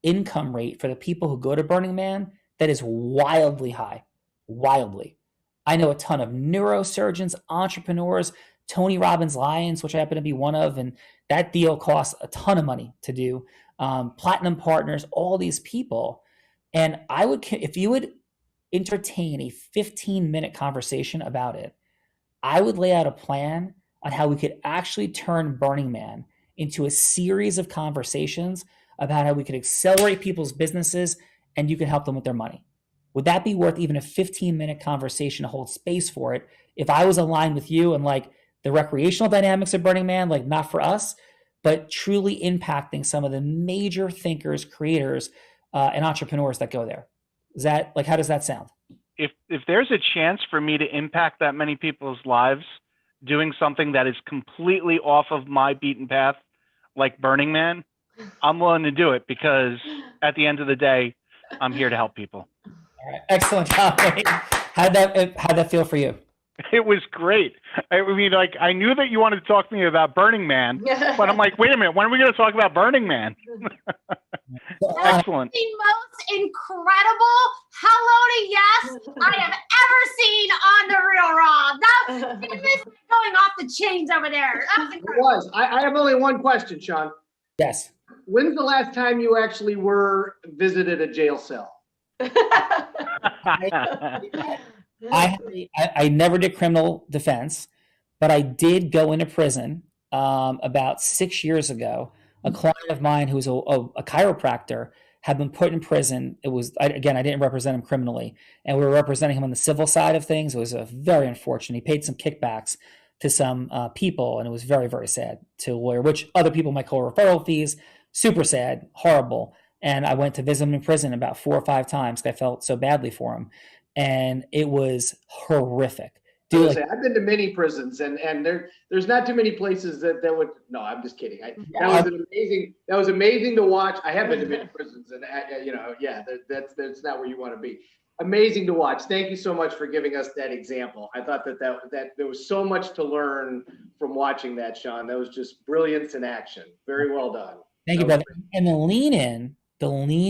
income rate for the people who go to Burning Man that is wildly high, wildly. I know a ton of neurosurgeons, entrepreneurs, Tony Robbins Lions, which I happen to be one of, and that deal costs a ton of money to do. Platinum partners, all these people. And I would, if you would entertain a 15-minute conversation about it, I would lay out a plan on how we could actually turn Burning Man into a series of conversations about how we could accelerate people's businesses and you can help them with their money. Would that be worth even a 15-minute conversation to hold space for it if I was aligned with you and like the recreational dynamics of Burning Man, like not for us, but truly impacting some of the major thinkers, creators, and entrepreneurs that go there? Is that like, how does that sound?
If there's a chance for me to impact that many people's lives doing something that is completely off of my beaten path, like Burning Man, I'm willing to do it because at the end of the day, I'm here to help people.
All right. Excellent job. How'd that feel for you?
It was great. I mean, like, I knew that you wanted to talk to me about Burning Man, but I'm like, wait a minute, when are we going to talk about Burning Man? Excellent.
The most incredible hello to yes I have ever seen on the Real Raw. That was going off the chains over there. That was incredible.
It was. I have only one question, Sean.
Yes.
When's the last time you actually visited a jail cell?
I never did criminal defense, but I did go into prison about 6 years ago. A client of mine who was a chiropractor had been put in prison. It was, again, I didn't represent him criminally, and we were representing him on the civil side of things. It was very unfortunate. He paid some kickbacks to some people, and it was very, very sad to a lawyer, which other people might call referral fees. Super sad, horrible. And I went to visit him in prison about 4 or 5 times because I felt so badly for him. And it was horrific. Dude,
I've been to many prisons, and there's not too many places that would. No, I'm just kidding. That was amazing to watch. I have been to many prisons, and that's not where you want to be. Amazing to watch. Thank you so much for giving us that example. I thought that there was so much to learn from watching that, Sean. That was just brilliance in action. Very well done.
Thank you, brother. And the lean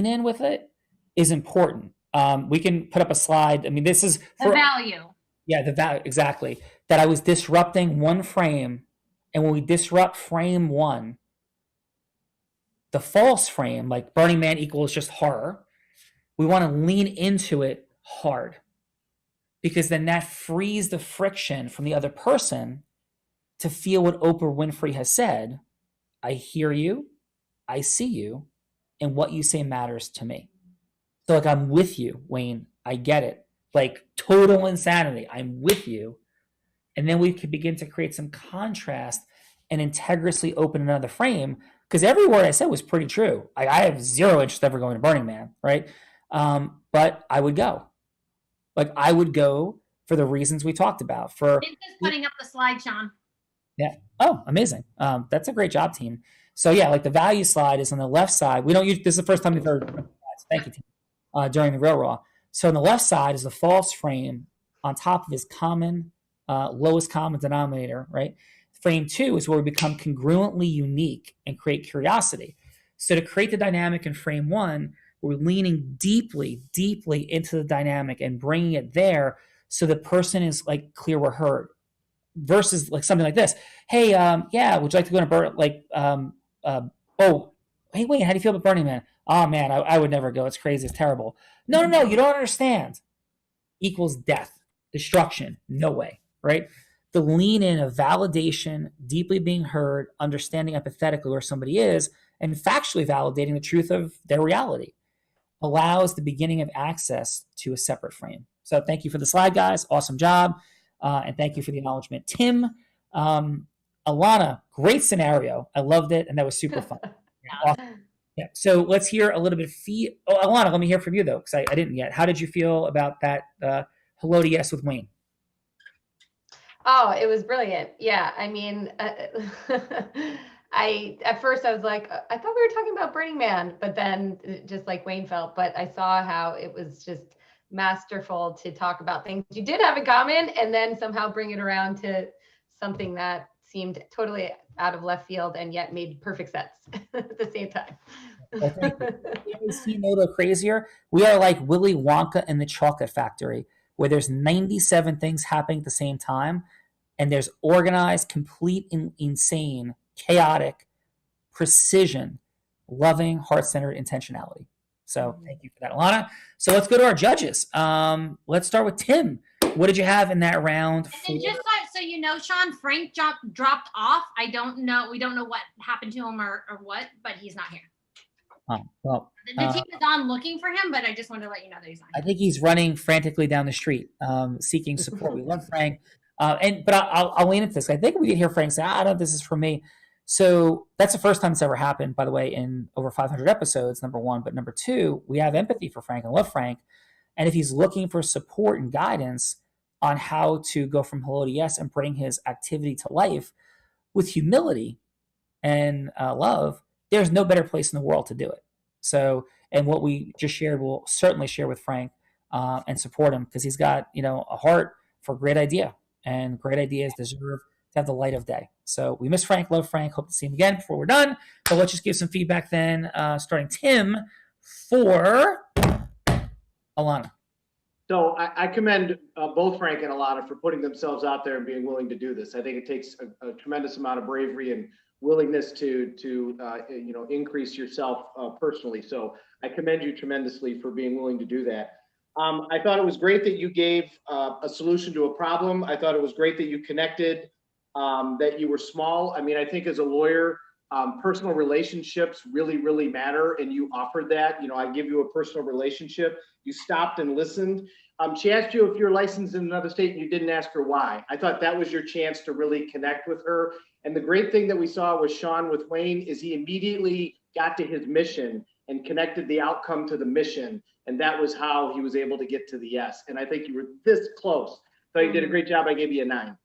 in with it is important. We can put up a slide. I mean, this is
the value.
Yeah, the value, exactly. That I was disrupting one frame, and when we disrupt frame one, the false frame, like Burning Man equals just horror, we want to lean into it hard, because then that frees the friction from the other person to feel what Oprah Winfrey has said. I hear you, I see you, and what you say matters to me. So like, I'm with you, Wayne. I get it. Like total insanity. I'm with you. And then we could begin to create some contrast and integriously open another frame. Because every word I said was pretty true. I have zero interest ever going to Burning Man, right? But I would go. Like I would go for the reasons we talked about.
Just putting up the slide, Sean.
Yeah. Oh, amazing. That's a great job, team. So yeah, like the value slide is on the left side. We don't use this is the first time we've heard. Thank you, team. During the Real Raw. So on the left side is the false frame on top of his common, lowest common denominator, right? Frame 2 is where we become congruently unique and create curiosity. So to create the dynamic in frame 1, we're leaning deeply, deeply into the dynamic and bringing it there so the person is like clear we're heard. Versus like something like this. Hey, yeah, would you like to go to hey, wait, how do you feel about Burning Man? Oh man, I would never go. It's crazy. It's terrible. No, you don't understand. Equals death, destruction. No way, right? The lean in of validation, deeply being heard, understanding empathetically where somebody is, and factually validating the truth of their reality allows the beginning of access to a separate frame. So thank you for the slide, guys. Awesome job. And thank you for the acknowledgement. Tim, Alana, great scenario. I loved it, and that was super fun. Awesome. Yeah. So let's hear a little bit of Alana, let me hear from you, though, because I didn't yet. How did you feel about that hello to yes with Wayne?
Oh, it was brilliant. Yeah. I mean, at first I was like, I thought we were talking about Burning Man, but then just like Wayne felt, but I saw how it was just masterful to talk about things you did have in common and then somehow bring it around to something that seemed totally out of left field and yet made perfect sense at the same time.
See no crazier. We are like Willy Wonka and the Chocolate Factory, where there's 97 things happening at the same time, and there's organized, complete, insane, chaotic, precision, loving, heart-centered intentionality. So thank you for that, Alana. So let's go to our judges. Let's start with Tim. What did you have in that round?
And just so you know, Sean, Frank dropped off. I don't know. We don't know what happened to him or what, but he's not here.
Well,
The team is on looking for him, but I just wanted to let you know that he's not here.
I think he's running frantically down the street, seeking support. We love Frank. But I'll lean into this. I think we can hear Frank say, I don't know if this is for me. So that's the first time it's ever happened, by the way, in over 500 episodes, number one. But number two, we have empathy for Frank and love Frank. And if he's looking for support and guidance on how to go from hello to yes and bring his activity to life with humility and love, there's no better place in the world to do it. So, and what we just shared, we'll certainly share with Frank and support him because he's got, a heart for a great idea, and great ideas deserve to have the light of day. So we miss Frank, love Frank, hope to see him again before we're done. But let's just give some feedback then, starting Tim for Alana.
So I commend both Frank and Alana for putting themselves out there and being willing to do this. I think it takes a tremendous amount of bravery and willingness to increase yourself personally. So I commend you tremendously for being willing to do that. I thought it was great that you gave a solution to a problem. I thought it was great that you connected, that you were small. I mean, I think as a lawyer, personal relationships really, really matter. And you offered that. I give you a personal relationship. You stopped and listened. She asked you if you're licensed in another state and you didn't ask her why. I thought that was your chance to really connect with her. And the great thing that we saw with Sean with Wayne is he immediately got to his mission and connected the outcome to the mission. And that was how he was able to get to the yes. And I think you were this close. So you did a great job. I gave you a 9.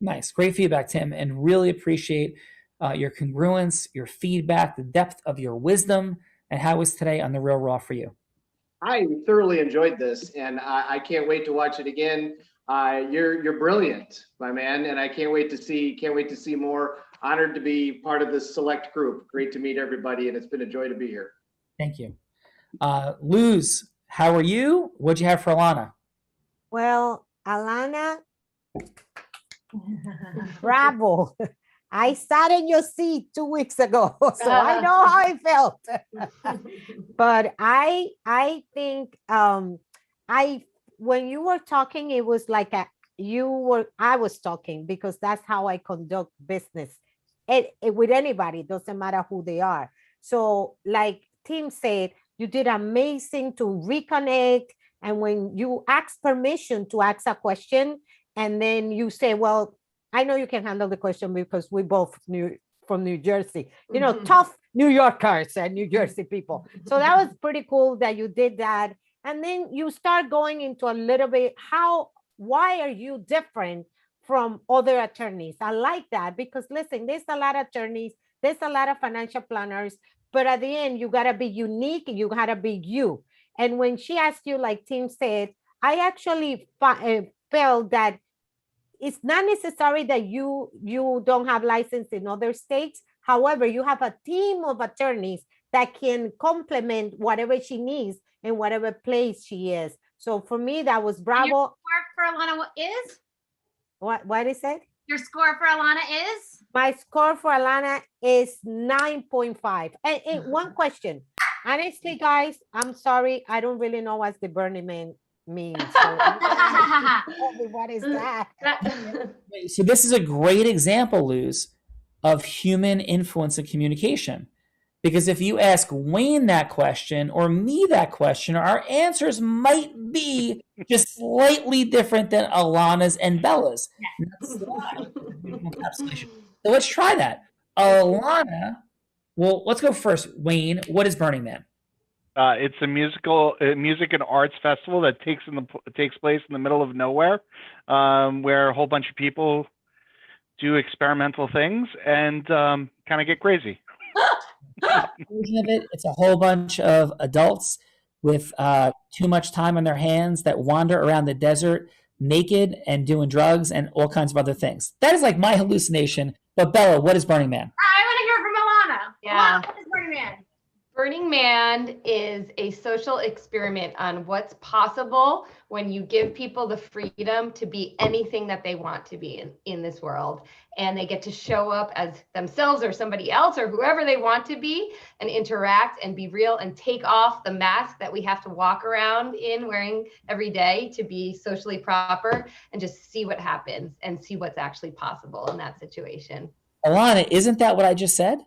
Nice. Great feedback, Tim, and really appreciate your congruence, your feedback, the depth of your wisdom, and how was today on The Real Raw for you?
I thoroughly enjoyed this, and I can't wait to watch it again. You're brilliant, my man, and I can't wait to see more. Honored to be part of this select group. Great to meet everybody, and it's been a joy to be here.
Thank you. Luz, how are you? What'd you have for Alana?
Well, Alana, bravo. I sat in your seat 2 weeks ago, so I know how I felt. But I think when you were talking, it was like I was talking because that's how I conduct business. With anybody, it doesn't matter who they are. So like Tim said, you did amazing to reconnect. And when you ask permission to ask a question, and then you say, well, I know you can handle the question because we both from New Jersey, tough New Yorkers and New Jersey people. So that was pretty cool that you did that. And then you start going into a little bit, why are you different from other attorneys? I like that because listen, there's a lot of attorneys, there's a lot of financial planners, but at the end, you gotta be unique, you gotta be you. And when she asked you, like Tim said, I actually felt that it's not necessary that you don't have license in other states. However, you have a team of attorneys that can complement whatever she needs in whatever place she is. So for me, that was bravo.
Your score for Alana is?
What is it?
Your score for Alana is?
My score for Alana is 9.5. And one question. Honestly, guys, I'm sorry. I don't really know what the Burning Man means. So what is that?
So this is a great example, Luz, of human influence and communication. Because if you ask Wayne that question or me that question, our answers might be just slightly different than Alana's and Bella's. So let's try that. Alana, well, let's go first. Wayne, what is Burning Man?
It's a music and arts festival that takes place in the middle of nowhere, where a whole bunch of people do experimental things and kind of get crazy.
Version of it, it's a whole bunch of adults with too much time on their hands that wander around the desert naked and doing drugs and all kinds of other things. That is like my hallucination. But Bella, what is Burning Man?
I want to hear from Alana.
Yeah.
What is Burning Man?
Burning Man is a social experiment on what's possible when you give people the freedom to be anything that they want to be in this world. And they get to show up as themselves or somebody else or whoever they want to be and interact and be real and take off the mask that we have to walk around in wearing every day to be socially proper and just see what happens and see what's actually possible in that situation.
Alana, isn't that what I just said?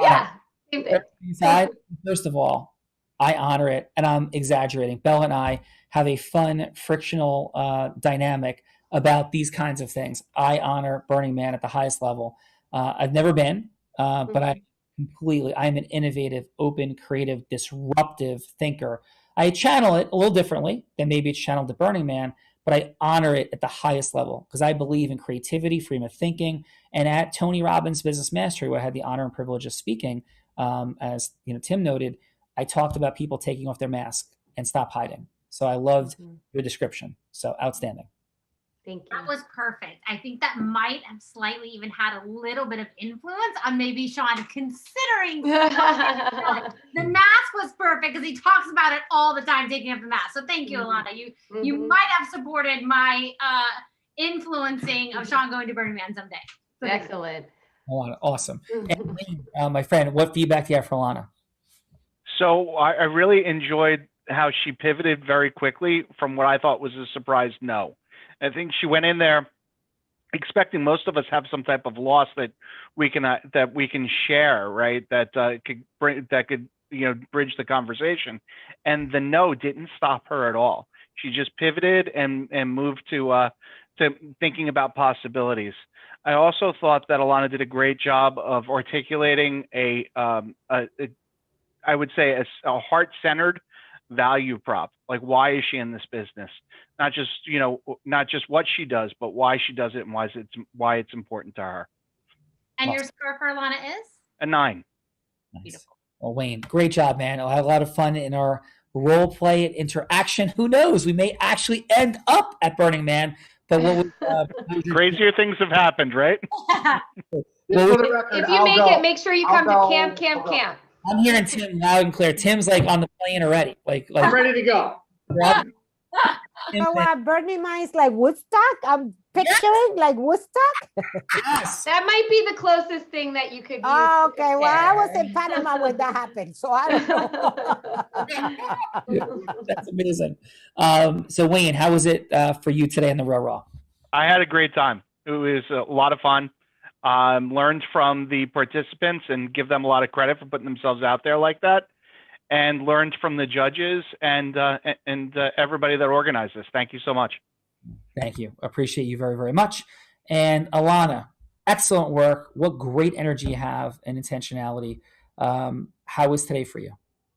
Yeah. Same thing.
Inside, first of all, I honor it, and I'm exaggerating. Bella and I have a fun, frictional dynamic about these kinds of things. I honor Burning Man at the highest level. I've never been, but I'm an innovative, open, creative, disruptive thinker. I channel it a little differently than maybe it's channeled to Burning Man, but I honor it at the highest level because I believe in creativity, freedom of thinking. And at Tony Robbins Business Mastery, where I had the honor and privilege of speaking, as Tim noted, I talked about people taking off their mask and stop hiding. So I loved your description. So outstanding.
Thank you.
That was perfect. I think that might have slightly even had a little bit of influence on maybe Sean considering the mask was perfect because he talks about it all the time, taking off the mask. So thank you, Alana. You might have supported my influencing of Sean going to Burning Man someday. So
excellent.
Alana, awesome. And, my friend, what feedback do you have for Alana?
So I really enjoyed how she pivoted very quickly from what I thought was a surprise no. I think she went in there expecting most of us have some type of loss that we can share, right? That could bridge the conversation, and the no didn't stop her at all. She just pivoted and moved to thinking about possibilities. I also thought that Alana did a great job of articulating I would say a heart-centered value prop. Like, why is she in this business? Not just what she does, but why she does it and why it's important to her.
And your score for Alana is?
A 9.
Nice. Beautiful. Well, Wayne, great job, man. I'll have a lot of fun in our role play and interaction. Who knows? We may actually end up at Burning Man. But
crazier things have happened, right?
If you make sure you come to camp.
I'm hearing Tim loud and clear. Tim's like on the plane already. Like
I'm ready to go.
So Burning Man is like Woodstock. I'm picturing like Woodstock.
Yes.
That might be the closest thing that you could use.
Oh, okay. Well, I was in Panama when that happened, so I don't know.
That's amazing. So Wayne, how was it for you today in the Raw?
I had a great time. It was a lot of fun. Learned from the participants and give them a lot of credit for putting themselves out there like that. And learned from the judges and everybody that organized this. Thank you so much.
Thank you. Appreciate you very, very much. And Alana, excellent work. What great energy you have and intentionality. How was today for you?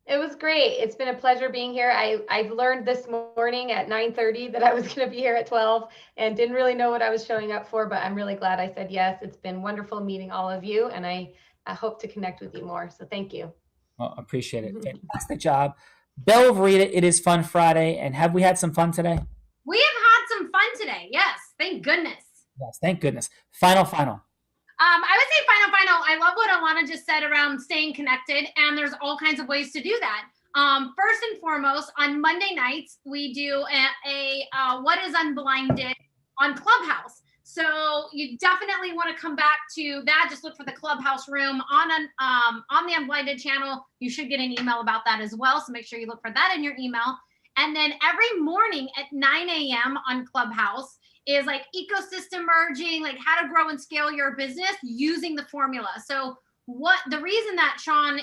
It was great. It's been a pleasure being here. I learned this morning at 9:30 that I was going to be here at 12 and didn't really know what I was showing up for, but I'm really glad I said yes. It's been wonderful meeting all of you, and I hope to connect with you more. So thank you.
Well, appreciate it. Fantastic job. Bella Verita, it is Fun Friday. And have we had some fun today?
We have had some fun today. Yes. Thank goodness.
Yes, thank goodness. Final.
I would say final. I love what Alana just said around staying connected, and there's all kinds of ways to do that. First and foremost, on Monday nights, we do a What is Unblinded on Clubhouse. So you definitely want to come back to that. Just look for the Clubhouse room on the Unblinded channel. You should get an email about that as well. So make sure you look for that in your email. And then every morning at 9 a.m. on Clubhouse is like ecosystem merging, like how to grow and scale your business using the formula. So the reason that Sean,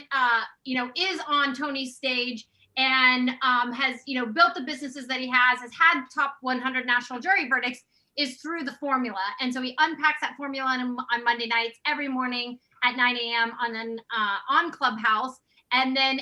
is on Tony's stage and has, built the businesses that he has had top 100 national jury verdicts is through the formula. And so he unpacks that formula on Monday nights every morning at 9 a.m. on Clubhouse. And then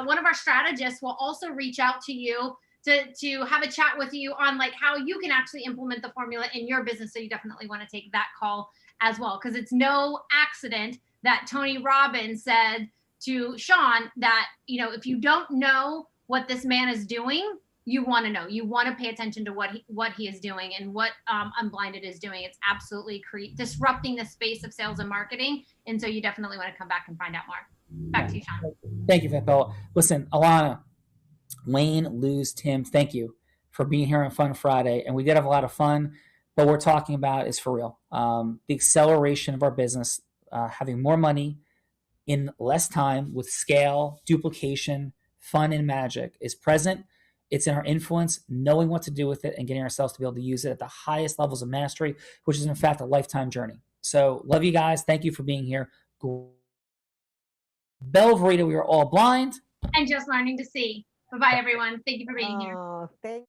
one of our strategists will also reach out to you to have a chat with you on like how you can actually implement the formula in your business. So you definitely want to take that call as well, because it's no accident that Tony Robbins said to Sean that, if you don't know what this man is doing, you want to know. You want to pay attention to what he is doing and what Unblinded is doing. It's absolutely disrupting the space of sales and marketing. And so you definitely want to come back and find out more. Back to you, Sean.
Thank you, Bella. Listen, Alana, Wayne, Luz, Tim, thank you for being here on Fun Friday. And we did have a lot of fun, but what we're talking about is for real. The acceleration of our business, having more money in less time with scale, duplication, fun, and magic is present. It's in our influence, knowing what to do with it and getting ourselves to be able to use it at the highest levels of mastery, which is in fact a lifetime journey. So love you guys. Thank you for being here. Belle Verita, we are all blind.
And just learning to see. Bye-bye, everyone. Thank you for being here.
Thank